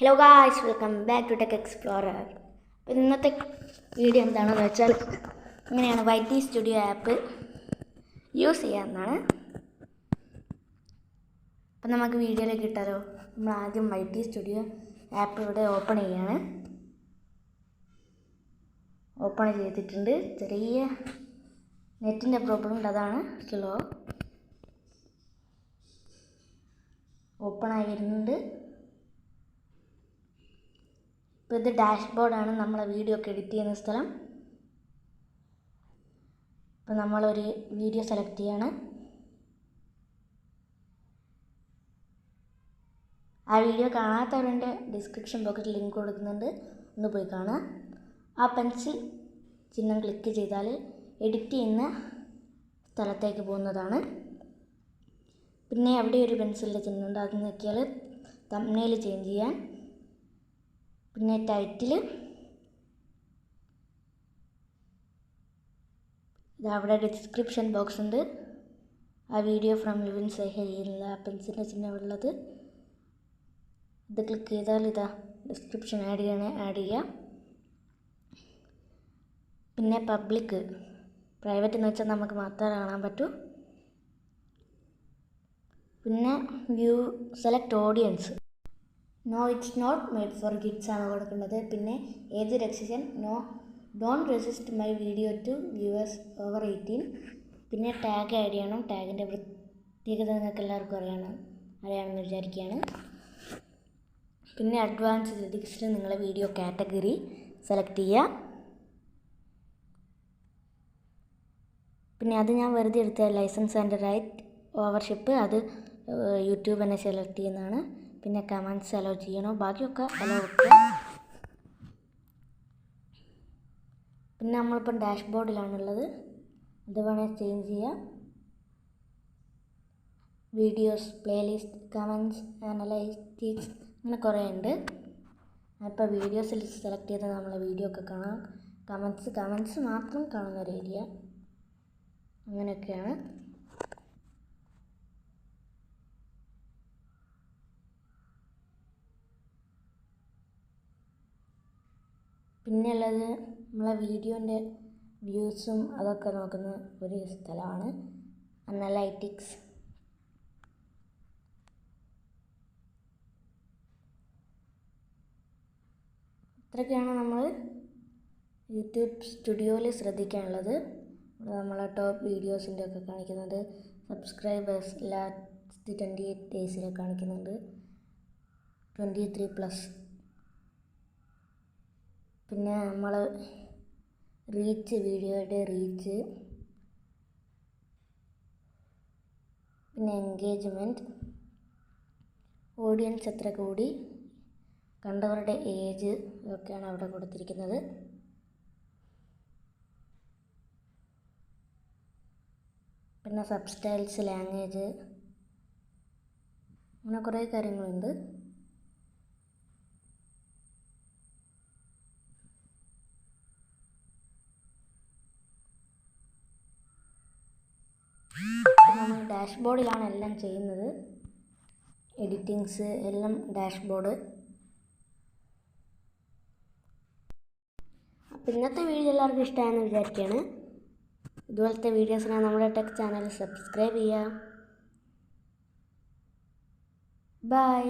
Hello guys, welcome back to Tech Explorer. അപ്പോൾ ഇന്നത്തെ video എന്താണെന്ന് വെച്ചാൽ ഇങ്ങനെയാണ് ytstudio ആപ്പ് യൂസ് ചെയ്യാമെന്നാണ്. അപ്പോൾ നമുക്ക് വീഡിയോയിലേക്ക് ഇട്ടാലോ. നമ്മൾ ആദ്യം ytstudio ആപ്പ് ഇവിടെ ഓപ്പൺ ചെയ്യാണ്. ഓപ്പൺ ചെയ്തിട്ടുണ്ട്. ചെറിയ നെറ്റിൻ്റെ പ്രോബ്ലം ഉണ്ട്, അതാണ് സ്ലോ. ഓപ്പണായി വരുന്നുണ്ട്. ഇപ്പോൾ ഇത് ഡാഷ്ബോർഡാണ്, നമ്മളെ വീഡിയോ ഒക്കെ എഡിറ്റ് ചെയ്യുന്ന സ്ഥലം. ഇപ്പോൾ നമ്മളൊരു വീഡിയോ സെലക്ട് ചെയ്യാണ്. ആ വീഡിയോ കാണാത്തവരുടെ ഡിസ്ക്രിപ്ഷൻ ബോക്സിൽ ലിങ്ക് കൊടുക്കുന്നുണ്ട്, ഒന്ന് പോയി കാണുക. ആ പെൻസിൽ ചിഹ്നം ക്ലിക്ക് ചെയ്താൽ എഡിറ്റ് ചെയ്യുന്ന സ്ഥലത്തേക്ക് പോകുന്നതാണ്. പിന്നെ അവിടെ ഒരു പെൻസിലിൻ്റെ ചിഹ്നം ഉണ്ട്, അത് നോക്കിയാൽ തംബ്നെയിൽ ചേഞ്ച് ചെയ്യാൻ. പിന്നെ ടൈറ്റിൽ അവിടെ ഡിസ്ക്രിപ്ഷൻ ബോക്സ് ഉണ്ട്. ആ വീഡിയോ ഫ്രം ലിവിൻ സഹരിയിലുള്ള ആ പെൻസിലിൻ്റെ ചിഹ്നം ഉള്ളത് ഇത് ക്ലിക്ക് ചെയ്താൽ ഇതാ ഡിസ്ക്രിപ്ഷൻ ആഡ് ചെയ്യാം. പിന്നെ പബ്ലിക്, പ്രൈവറ്റ് എന്ന് വെച്ചാൽ നമുക്ക് മാത്രമേ കാണാൻ പറ്റൂ. പിന്നെ view select audience, no it's not made for kids ആണ് കൊടുക്കേണ്ടത്. പിന്നെ age registration, no don't resist my video to viewers over 18. പിന്നെ ടാഗ് ആഡ് ചെയ്യണം. ടാഗിൻ്റെ പ്രത്യേകത നിങ്ങൾക്ക് എല്ലാവർക്കും അറിയാമെന്ന് വിചാരിക്കുകയാണ്. പിന്നെ അഡ്വാൻസ് ലിറിക്സിൽ നിങ്ങളെ വീഡിയോ കാറ്റഗറി സെലക്ട് ചെയ്യുക. പിന്നെ അത് ഞാൻ വെറുതെ എടുത്ത ലൈസൻസ് ആൻഡ് റൈറ്റ് ഓവർഷിപ്പ്, അത് യൂട്യൂബ് തന്നെ സെലക്ട് ചെയ്യുന്നതാണ്. പിന്നെ കമൻറ്റ്സ് അലോ ചെയ്യണോ, ബാക്കിയൊക്കെ അലോ വെക്കുക. പിന്നെ നമ്മളിപ്പം ഡാഷ്ബോർഡിലാണുള്ളത്, അത് വേണേൽ ചേഞ്ച് ചെയ്യാം. വീഡിയോസ്, പ്ലേലിസ്റ്റ്, കമൻറ്റ്സ്, അനലൈറ്റിക്സ്, അങ്ങനെ കുറേ ഉണ്ട്. അപ്പോൾ വീഡിയോസിൽ സെലക്ട് ചെയ്താൽ നമ്മളെ വീഡിയോ ഒക്കെ കാണാം. കമൻറ്റ്സ് മാത്രം കാണുന്ന ഒരു ഏരിയ, അങ്ങനെയൊക്കെയാണ്. പിന്നെ ഉള്ളത് നമ്മളെ വീഡിയോൻ്റെ വ്യൂസും അതൊക്കെ നോക്കുന്ന ഒരു സ്ഥലമാണ് അനലൈറ്റിക്സ്. ഇത്രയൊക്കെയാണ് നമ്മൾ യൂട്യൂബ് സ്റ്റുഡിയോയിൽ ശ്രദ്ധിക്കാനുള്ളത്. നമ്മളെ ടോപ്പ് വീഡിയോസിൻ്റെ ഒക്കെ കാണിക്കുന്നുണ്ട്. സബ്സ്ക്രൈബേഴ്സ് ലാസ്റ്റ് 28 ഡേയ്സിൽ കാണിക്കുന്നുണ്ട്, 23+. പിന്നെ നമ്മൾ റീച്ച്, വീഡിയോയുടെ റീച്ച്, പിന്നെ എൻഗേജ്മെൻറ്റ്, ഓഡിയൻസ് എത്ര കൂടി, കണ്ടവരുടെ ഏജ്, ഇതൊക്കെയാണ് അവിടെ കൊടുത്തിരിക്കുന്നത്. പിന്നെ സബ്സ്റ്റൈൽസ്, ലാംഗ്വേജ്, അങ്ങനെ കുറേ കാര്യങ്ങളുണ്ട്. നമ്മൾ ഡാഷ്ബോർഡിലാണ് എല്ലാം ചെയ്യുന്നത്, എഡിറ്റിങ്സ് എല്ലാം ഡാഷ്ബോർഡ്. അപ്പോൾ ഇന്നത്തെ വീഡിയോ എല്ലാവർക്കും ഇഷ്ടമായെന്ന് വിചാരിക്കുകയാണ്. ഇതുപോലത്തെ വീഡിയോസിനാണ് നമ്മുടെ ടെക് ചാനൽ സബ്സ്ക്രൈബ് ചെയ്യുക. ബൈ.